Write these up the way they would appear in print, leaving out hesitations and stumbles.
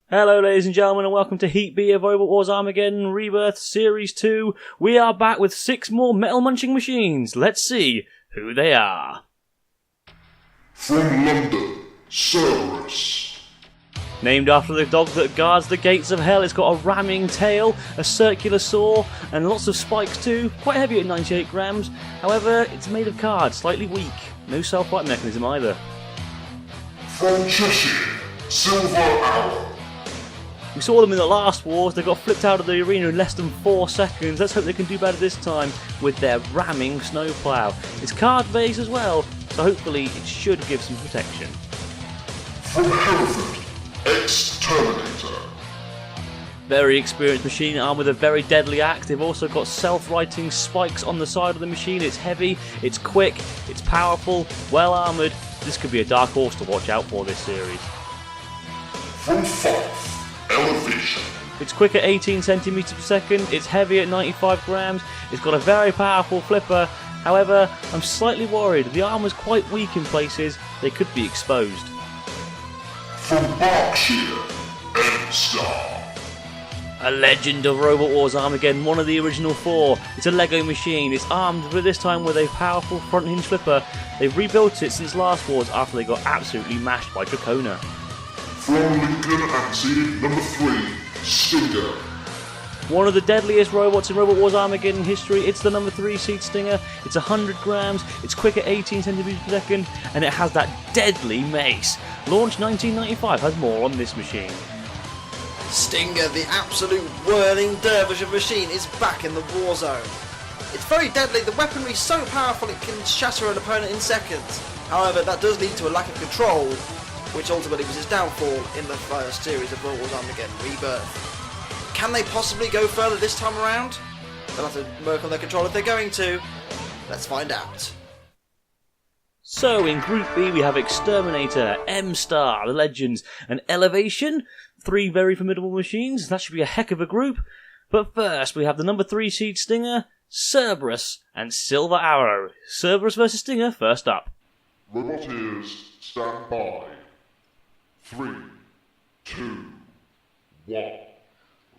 Hello ladies and gentlemen and welcome to Heat B of Robot Wars Armageddon Rebirth Series 2. We are back with 6 more metal munching machines. Let's see who they are. From London, Cerberus. Named after the dog that guards the gates of hell, it's got a ramming tail, a circular saw, and lots of spikes too. Quite heavy at 98 grams. However, it's made of card, slightly weak. No self-fight mechanism either. From Cheshire, Silver Arrow. We saw them in the last wars, they got flipped out of the arena in less than 4 seconds. Let's hope they can do better this time with their ramming snowplow. It's card base as well, so hopefully it should give some protection. From Hereford, X-Terminator. Very experienced machine armed with a very deadly axe. They've also got self-righting spikes on the side of the machine. It's heavy, it's quick, it's powerful, well armoured. This could be a dark horse to watch out for this series. From Fife, Elevation. It's quick at 18 centimeters per second, it's heavy at 95 grams, it's got a very powerful flipper. However, I'm slightly worried. The armor's quite weak in places, they could be exposed. From Berkshire, M-Star. A legend of Robot Wars Armageddon, one of the original 4. It's a Lego machine, it's armed but this time with a powerful front hinge flipper. They've rebuilt it since last wars after they got absolutely mashed by Dracona. From Lincoln and seed number 3, Stinger. One of the deadliest robots in Robot Wars Armageddon history. It's the number 3 seed Stinger. It's 100 grams, it's quick at 18 centimeters per second, and it has that deadly mace. Launched 1995, has more on this machine. Stinger, the absolute whirling dervish of machine, is back in the war zone. It's very deadly, the weaponry is so powerful it can shatter an opponent in seconds. However, that does lead to a lack of control, which ultimately was his downfall in the first series of Robot Wars Armageddon Rebirth. Can they possibly go further this time around? They'll have to work on their control if they're going to. Let's find out. So in Group B we have X-Terminator, M-Star, the Legends, and Elevation. 3 very formidable machines. That should be a heck of a group. But first we have the number 3 seed Stinger, Cerberus, and Silver Arrow. Cerberus versus Stinger first up. Roboteers, stand by. 3, 2, 1.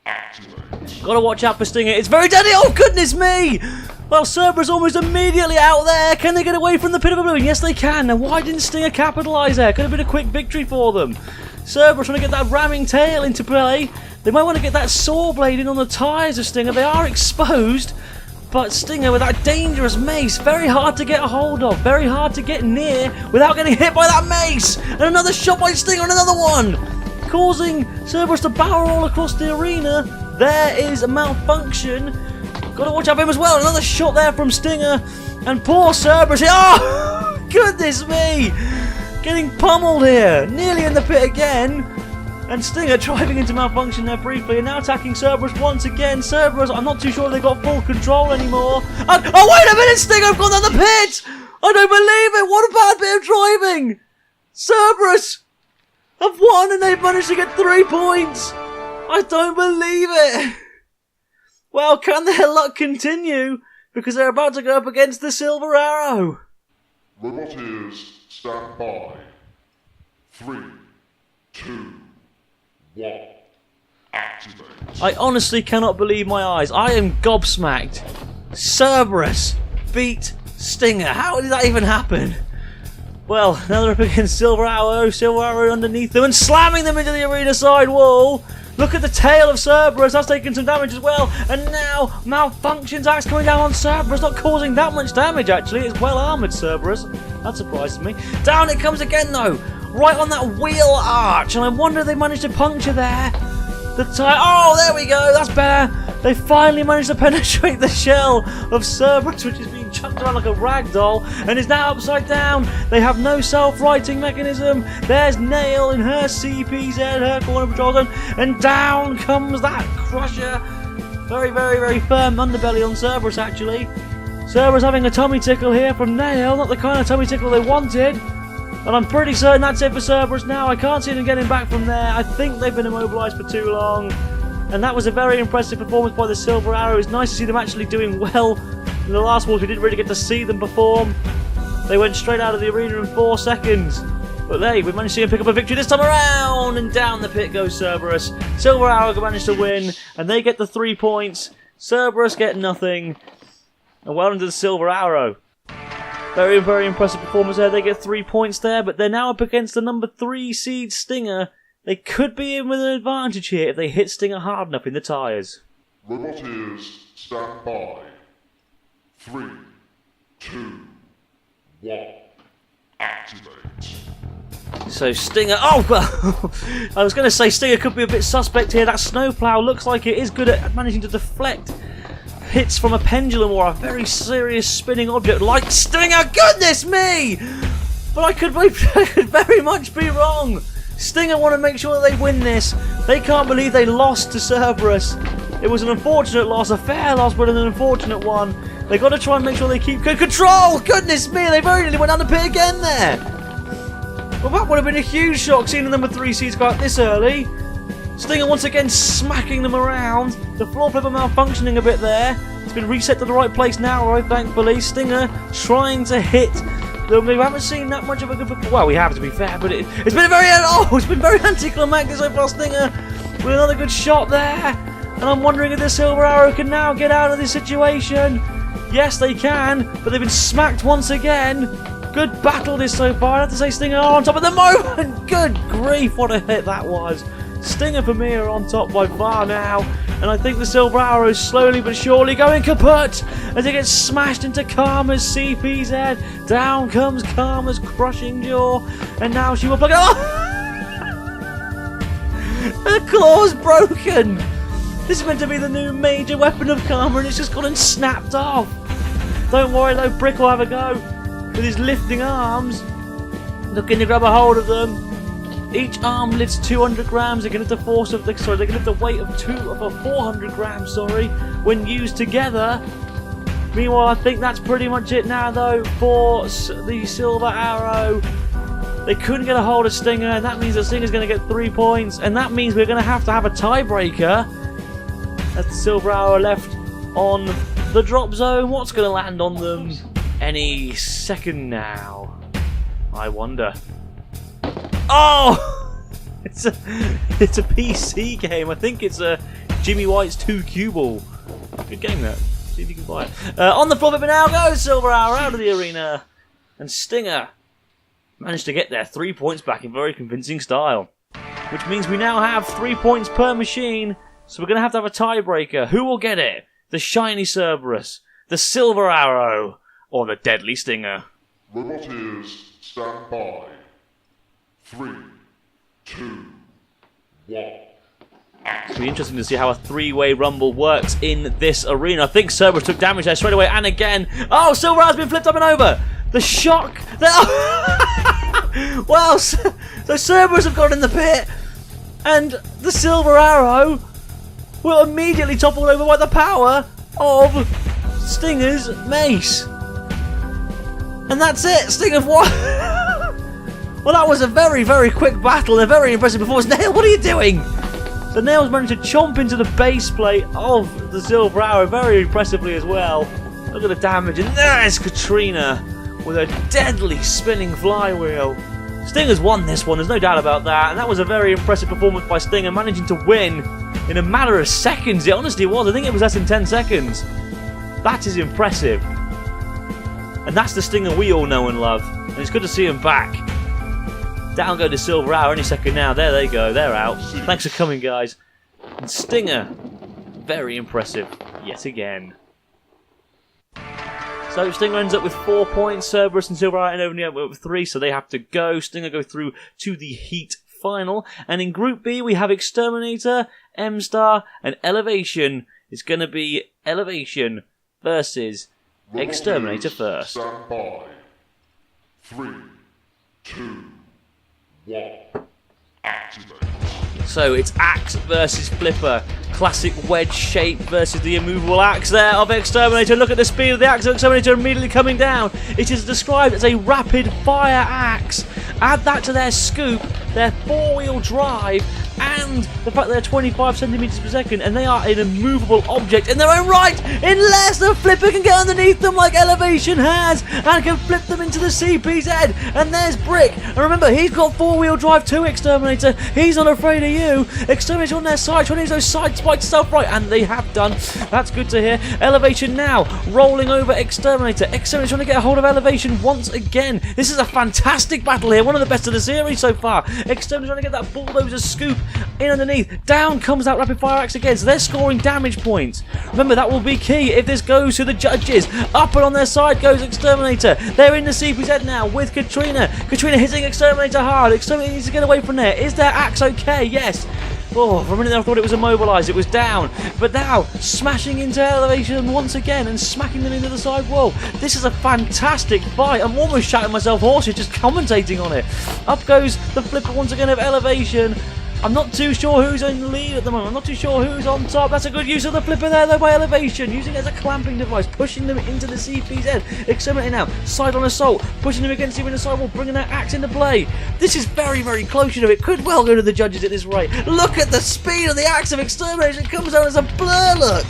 Activate. Gotta watch out for Stinger, it's very deadly, oh goodness me! Well, Cerberus almost immediately out there, can they get away from the pit of oblivion? Yes they can, now why didn't Stinger capitalise there? Could have been a quick victory for them. Cerberus trying to get that ramming tail into play. They might want to get that saw blade in on the tyres of Stinger, they are exposed. But Stinger with that dangerous mace, very hard to get a hold of, very hard to get near without getting hit by that mace. And another shot by Stinger and another one, causing Cerberus to barrel all across the arena. There is a malfunction. Got to watch out for him as well. Another shot there from Stinger. And poor Cerberus. Oh, goodness me. Getting pummeled here. Nearly in the pit again. And Stinger driving into malfunction there briefly, and now attacking Cerberus once again. Cerberus, I'm not too sure they've got full control anymore. Oh, wait a minute, Stinger, I've gone down the pit! I don't believe it, what a bad bit of driving! Cerberus have won and they've managed to get 3 points! I don't believe it! Well, can their luck continue? Because they're about to go up against the Silver Arrow. Roboteers, stand by. 3, 2, 1. Activate. I honestly cannot believe my eyes. I am gobsmacked. Cerberus beat Stinger. How did that even happen? Well, now they're up against Silver Arrow underneath them and slamming them into the arena side wall. Look at the tail of Cerberus, that's taking some damage as well. And now, Malfunction's axe coming down on Cerberus, not causing that much damage actually. It's well armoured Cerberus. That surprises me. Down it comes again though. Right on that wheel arch, and I wonder if they managed to puncture there. The tire. Oh, there we go. That's better. They finally managed to penetrate the shell of Cerberus, which is being chucked around like a rag doll, and is now upside down. They have no self-righting mechanism. There's Nail in her CPZ, her corner patrol zone, and down comes that crusher. Very, very, very firm underbelly on Cerberus, actually. Cerberus having a tummy tickle here from Nail, not the kind of tummy tickle they wanted. And I'm pretty certain that's it for Cerberus now. I can't see them getting back from there. I think they've been immobilised for too long. And that was a very impressive performance by the Silver Arrow. It's nice to see them actually doing well. In the last wars we didn't really get to see them perform. They went straight out of the arena in 4 seconds. But hey, we managed to see him pick up a victory this time around, and down the pit goes Cerberus. Silver Arrow managed to win, and they get the 3 points. Cerberus get nothing, and well done to the Silver Arrow. Very, very impressive performance there. They get 3 points there, but they're now up against the number 3 seed Stinger. They could be in with an advantage here if they hit Stinger hard enough in the tyres. Roboteers, stand by. 3, 2, 1, activate. So Stinger, oh well, I was going to say Stinger could be a bit suspect here. That snowplow looks like it is good at managing to deflect hits from a pendulum or a very serious spinning object like Stinger. Goodness me! But I could very much be wrong. Stinger want to make sure that they win this. They can't believe they lost to Cerberus. It was an unfortunate loss, a fair loss, but an unfortunate one. They got to try and make sure they keep good control. Goodness me, they very nearly went down the pit again there. Well, that would have been a huge shock seeing the number 3 seeds go out this early. Stinger once again smacking them around. The floor flipper malfunctioning a bit there. It's been reset to the right place now, right, thankfully. Stinger trying to hit. We haven't seen that much of a good... Well, we have, to be fair, but it's been very anticlimactic so far, Stinger, with another good shot there. And I'm wondering if the Silver Arrow can now get out of this situation. Yes, they can, but they've been smacked once again. Good battle this so far. I have to say Stinger are on top at the moment. Good grief, what a hit that was. Stinger for me are on top by far now. And I think the Silver Arrow is slowly but surely going kaput as it gets smashed into Karma's CPZ. Down comes Karma's crushing jaw. And now she will plug it. Oh! Her claw's broken. This is meant to be the new major weapon of Karma and it's just gone and snapped off. Don't worry though, Brick will have a go with his lifting arms. Looking to grab a hold of them. Each arm lifts 200 grams. They can lift the force of the they can lift the weight of 400 grams. When used together. Meanwhile, I think that's pretty much it now, though, for the Silver Arrow. They couldn't get a hold of Stinger, and that means that Stinger's going to get 3 points, and that means we're going to have a tiebreaker. As the Silver Arrow left on the drop zone. What's going to land on them any second now? I wonder. Oh! It's a PC game. I think it's a Jimmy White's 2 cue ball. Good game that. See if you can buy it. On the floor but now goes Silver Arrow out of the arena. And Stinger managed to get their 3 points back in very convincing style. Which means we now have 3 points per machine. So we're going to have a tiebreaker. Who will get it? The shiny Cerberus, the Silver Arrow, or the deadly Stinger? Roboteers, stand by. 3, 2, 1. It'll be interesting to see how a 3-way rumble works in this arena. I think Cerberus took damage there straight away, and again. Oh, Silver Arrow's been flipped up and over. The shock. Well, so Cerberus have gone in the pit, and the Silver Arrow will immediately topple over by the power of Stinger's mace. And that's it. Stinger won. Well, that was a very, very quick battle. A very impressive performance. Nail, what are you doing? So Nail's managed to chomp into the base plate of the Silver Arrow very impressively as well. Look at the damage. And there's Katrina with a deadly spinning flywheel. Stinger's won this one, there's no doubt about that. And that was a very impressive performance by Stinger, managing to win in a matter of seconds. It honestly was. I think it was less than 10 seconds. That is impressive. And that's the Stinger we all know and love. And it's good to see him back. Down go to Silver Arrow any second now. There they go. They're out. Thanks for coming, guys. And Stinger, very impressive yet again. So Stinger ends up with 4 points. Cerberus and Silver Arrow end only up with 3, so they have to go. Stinger go through to the Heat final. And in Group B, we have X-Terminator, M-Star, and Elevation. It's going to be Elevation versus X-Terminator first. Stand by. 3, 2, 1. Activate. So it's axe versus flipper. Classic wedge shape versus the immovable axe there of X-Terminator. Look at the speed of the axe of X-Terminator immediately coming down. It is described as a rapid fire axe. Add that to their scoop, their 4-wheel drive, and and the fact they're 25 centimeters per second, and they are an immovable object in their own right, unless the flipper can get underneath them like Elevation has, and can flip them into the CPZ. And there's Brick, and remember, he's got 4-wheel drive too, X-Terminator. He's not afraid of you. X-Terminator on their side, trying to use those side spikes self-right, and they have done. That's good to hear. Elevation now rolling over X-Terminator. X-Terminator trying to get a hold of Elevation once again. This is a fantastic battle here, one of the best of the series so far. X-Terminator trying to get that bulldozer scoop in underneath. Down comes that rapid fire axe again, so they're scoring damage points. Remember, that will be key if this goes to the judges. Up and on their side goes X-Terminator. They're in the CPZ now with Katrina. Katrina hitting X-Terminator hard. X-Terminator needs to get away from there. Is their axe okay? Yes. Oh, for a minute I thought it was immobilised. It was down. But now, smashing into Elevation once again and smacking them into the side wall. This is a fantastic fight. I'm almost shouting myself hoarse just commentating on it. Up goes the flipper once again of Elevation. I'm not too sure who's in the lead at the moment. I'm not too sure who's on top. That's a good use of the flipper there, though, by Elevation. Using it as a clamping device, pushing them into the CPZ. Exterminating now. Side on assault. Pushing them against him in the sidewall, bringing that axe into play. This is very, very close, you know. It could well go to the judges at this rate. Look at the speed of the axe of Extermination. It comes out as a blur, look.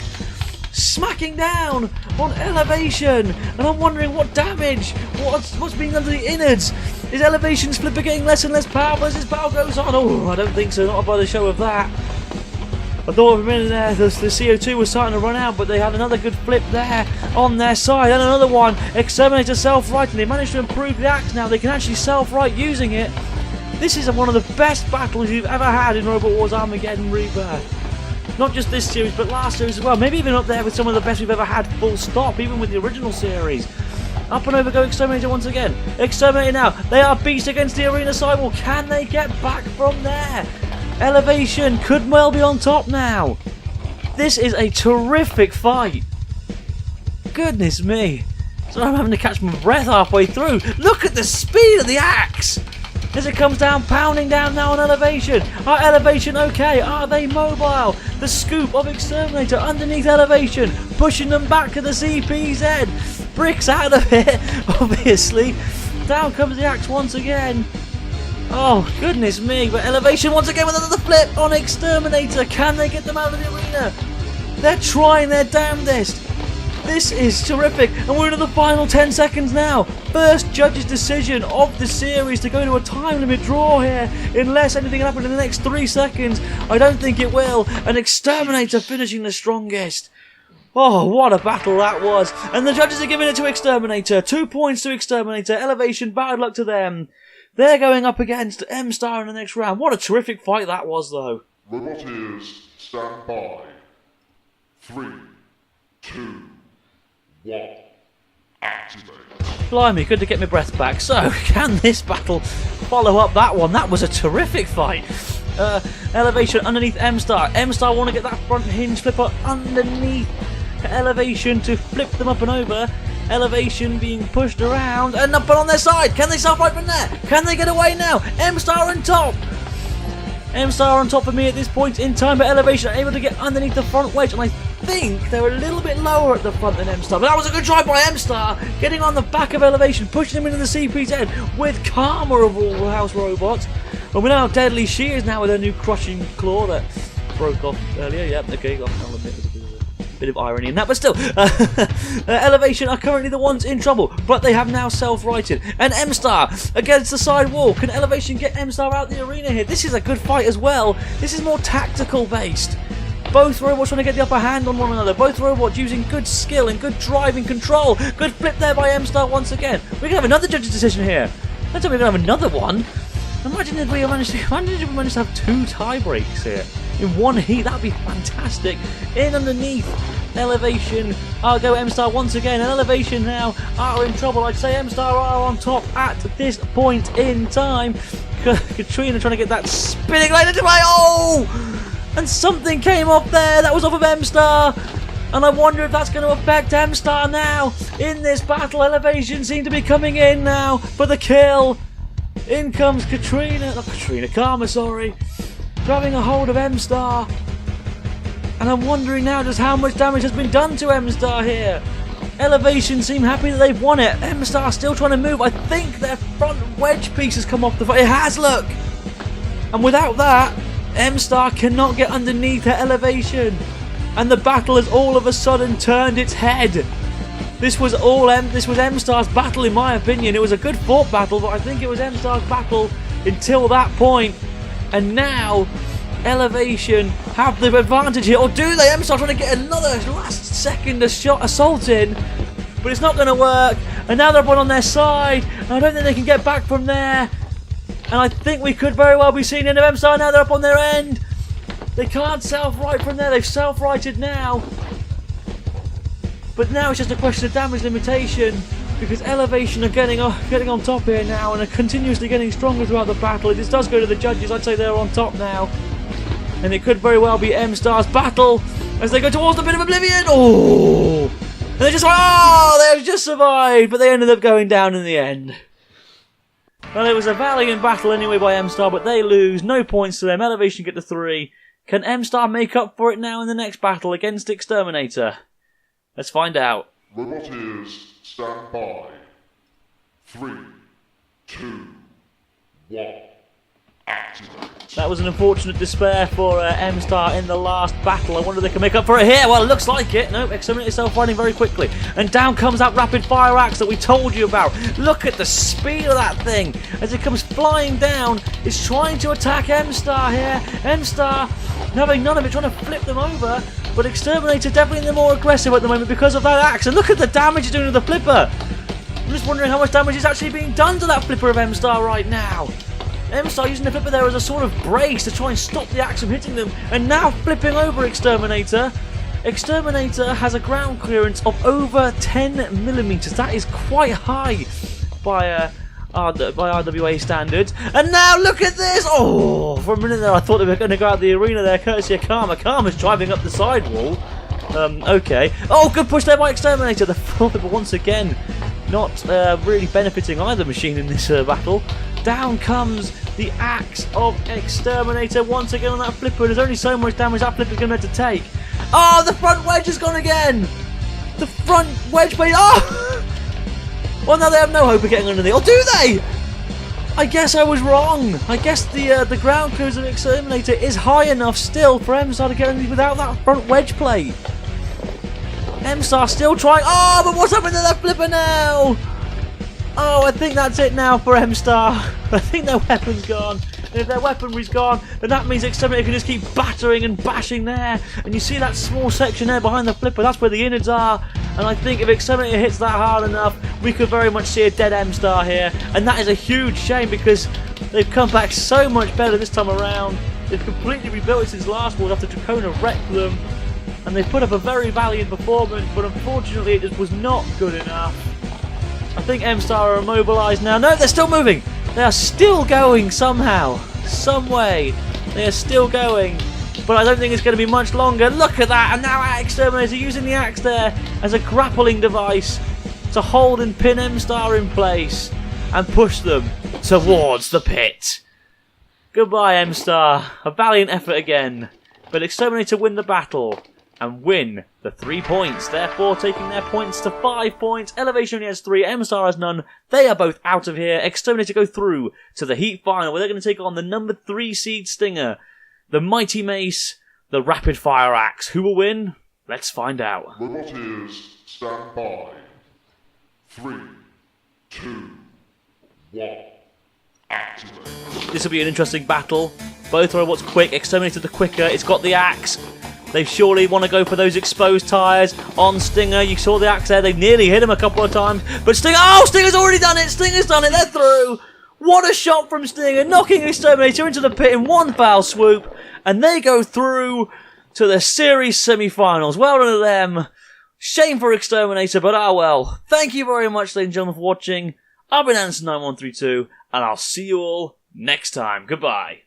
Smacking down on Elevation. And I'm wondering what damage. What's being done to the innards? Is Elevation's flipper getting less and less powerful as his power goes on? Oh, I don't think so. Not by the show of that. I thought for a minute there the CO2 was starting to run out, but they had another good flip there on their side. And another one. Exterminator self-righting. They managed to improve the axe now. They can actually self-right using it. This is one of the best battles you've ever had in Robot Wars Armageddon Rebirth. Not just this series, but last series as well. Maybe even up there with some of the best we've ever had, full stop, even with the original series. Up and over go Exterminator once again. Exterminator now. They are beast against the arena sidewall. Can they get back from there? Elevation could well be on top now. This is a terrific fight. Goodness me. So I'm having to catch my breath halfway through. Look at the speed of the axe. As it comes down, pounding down now on Elevation. Are Elevation okay? Are they mobile? The scoop of Exterminator underneath Elevation, pushing them back to the CPZ. Brick's out of it, obviously. Down comes the axe once again. Oh, goodness me. But Elevation once again with another flip on Exterminator. Can they get them out of the arena? They're trying their damnedest. This is terrific, and we're into the final 10 seconds now. First judge's decision of the series to go to a time limit draw here, unless anything happens in the next 3 seconds. I don't think it will. An Exterminator finishing the strongest. Oh, what a battle that was. And the judges are giving it to Exterminator. 2 points to Exterminator. Elevation, bad luck to them. They're going up against M-Star in the next round. What a terrific fight that was, though. Roboteers, stand by. 3, 2, 1. Activate. Blimey, good to get my breath back. So, can this battle follow up that one? That was a terrific fight. Elevation underneath M-Star. M-Star want to get that front hinge flipper underneath Elevation to flip them up and over. Elevation being pushed around and up and on their side. Can they self-right from there? Can they get away now? M-Star on top. M-Star on top of me at this point in time, but Elevation are able to get underneath the front wedge, and I think they're a little bit lower at the front than M-Star. But that was a good try by M-Star, getting on the back of Elevation, pushing him into the CPZ with Karma of all house robots. And we know how deadly she is now with her new crushing claw that broke off earlier. Yep, okay, I'll admit there's a bit of irony in that, but still. Elevation are currently the ones in trouble, but they have now self-righted. And M-Star against the side wall. Can Elevation get M-Star out the arena here? This is a good fight as well. This is more tactical based. Both robots trying to get the upper hand on one another. Both robots using good skill and good driving control. Good flip there by M-Star once again. We're going to have another judge's decision here. Let's hope we're going to have another one. Imagine if we managed to have 2 tie breaks here in one heat. That'd be fantastic. In underneath Elevation, I'll go M-Star once again, and Elevation now are in trouble. I'd say M-Star are on top at this point in time. Katrina trying to get that spinning line into play. Oh! And something came off there. That was off of M-Star. And I wonder if that's going to affect M-Star now in this battle. Elevation seem to be coming in now for the kill. In comes Karma, sorry. Grabbing a hold of M-Star. And I'm wondering now just how much damage has been done to M-Star here. Elevation seem happy that they've won it. M-Star still trying to move. I think their front wedge piece has come off the front. It has, look. And without that, M-Star cannot get underneath her elevation. And the battle has all of a sudden turned its head. This was M-Star's battle in my opinion. It was a good fought battle, but I think it was M-Star's battle until that point. And now, Elevation have the advantage here. Or do they? M-Star trying to get another last second assault in. But it's not going to work. And now they're on their side. And I don't think they can get back from there. And I think we could very well be seeing the end of M-Star. Now they're up on their end. They can't self-right from there. They've self-righted now. But now it's just a question of damage limitation. Because Elevation are getting on top here now. And are continuously getting stronger throughout the battle. If this does go to the judges, I'd say they're on top now. And it could very well be M-Star's battle. As they go towards the pit of oblivion. Oh! And they just survived. But they ended up going down in the end. Well, it was a valiant battle anyway by M-Star, but they lose. No points to them. Elevation get to 3. Can M-Star make up for it now in the next battle against X-Terminator? Let's find out. Roboteers, stand by. 3, 2, 1. Activate. That was an unfortunate despair for M-Star in the last battle. I wonder if they can make up for it here. Well, it looks like it. No, X-Terminator self-fighting very quickly. And down comes that rapid fire axe that we told you about. Look at the speed of that thing. As it comes flying down, it's trying to attack M-Star here. M-Star having none of it, trying to flip them over. But X-Terminator definitely the more aggressive at the moment because of that axe. And look at the damage it's doing to the flipper. I'm just wondering how much damage is actually being done to that flipper of M-Star right now. M-Star using the flipper there as a sort of brace to try and stop the axe from hitting them. And now flipping over X-Terminator. X-Terminator has a ground clearance of over 10mm. That is quite high by RWA standards. And now look at this! Oh, for a minute there I thought they were going to go out the arena there, courtesy of Karma. Karma's driving up the sidewall. Okay. Oh, good push there by X-Terminator. The flipper once again not really benefiting either machine in this battle. Down comes the axe of X-Terminator once again on that flipper. There's only so much damage that flipper's going to have to take. Oh, the front wedge has gone again! The front wedge plate. Oh! Well, now they have no hope of getting underneath. Or do they? I guess I was wrong. I guess the ground clearance of X-Terminator is high enough still for M-Star to get underneath without that front wedge plate. M-Star still trying. Oh, but what's happened to that flipper now? Oh, I think that's it now for M-Star. I think their weapon's gone. And if their weaponry's gone, then that means X-Terminator can just keep battering and bashing there. And you see that small section there behind the flipper, that's where the innards are. And I think if X-Terminator hits that hard enough, we could very much see a dead M-Star here. And that is a huge shame because they've come back so much better this time around. They've completely rebuilt it since last world after Dracona wrecked them. And they put up a very valiant performance, but unfortunately it just was not good enough. I think M-Star are immobilised now. No, they're still moving. They are still going somehow. Some way. They are still going. But I don't think it's going to be much longer. Look at that. And now X-Terminator using the axe there as a grappling device to hold and pin M-Star in place and push them towards the pit. Goodbye, M-Star. A valiant effort again. But X-Terminator win the battle and win the 3 points, therefore taking their points to 5 points. Elevation only has 3, M-Star has none. They are both out of here. X-Terminator go through to the heat final where they're going to take on the number 3 seed Stinger, the mighty Mace, the rapid fire axe. Who will win? Let's find out. Roboteers, stand by. 3, 2, 1. Activate. This will be an interesting battle. Both robots quick. X-Terminator the quicker. It's got the axe. They surely want to go for those exposed tyres on Stinger. You saw the axe there. They nearly hit him a couple of times. But Stinger... Oh, Stinger's already done it. Stinger's done it. They're through. What a shot from Stinger. Knocking X-Terminator into the pit in one foul swoop. And they go through to the series semi-finals. Well done to them. Shame for X-Terminator, but ah well. Thank you very much, ladies and gentlemen, for watching. I've been Anderson9132, and I'll see you all next time. Goodbye.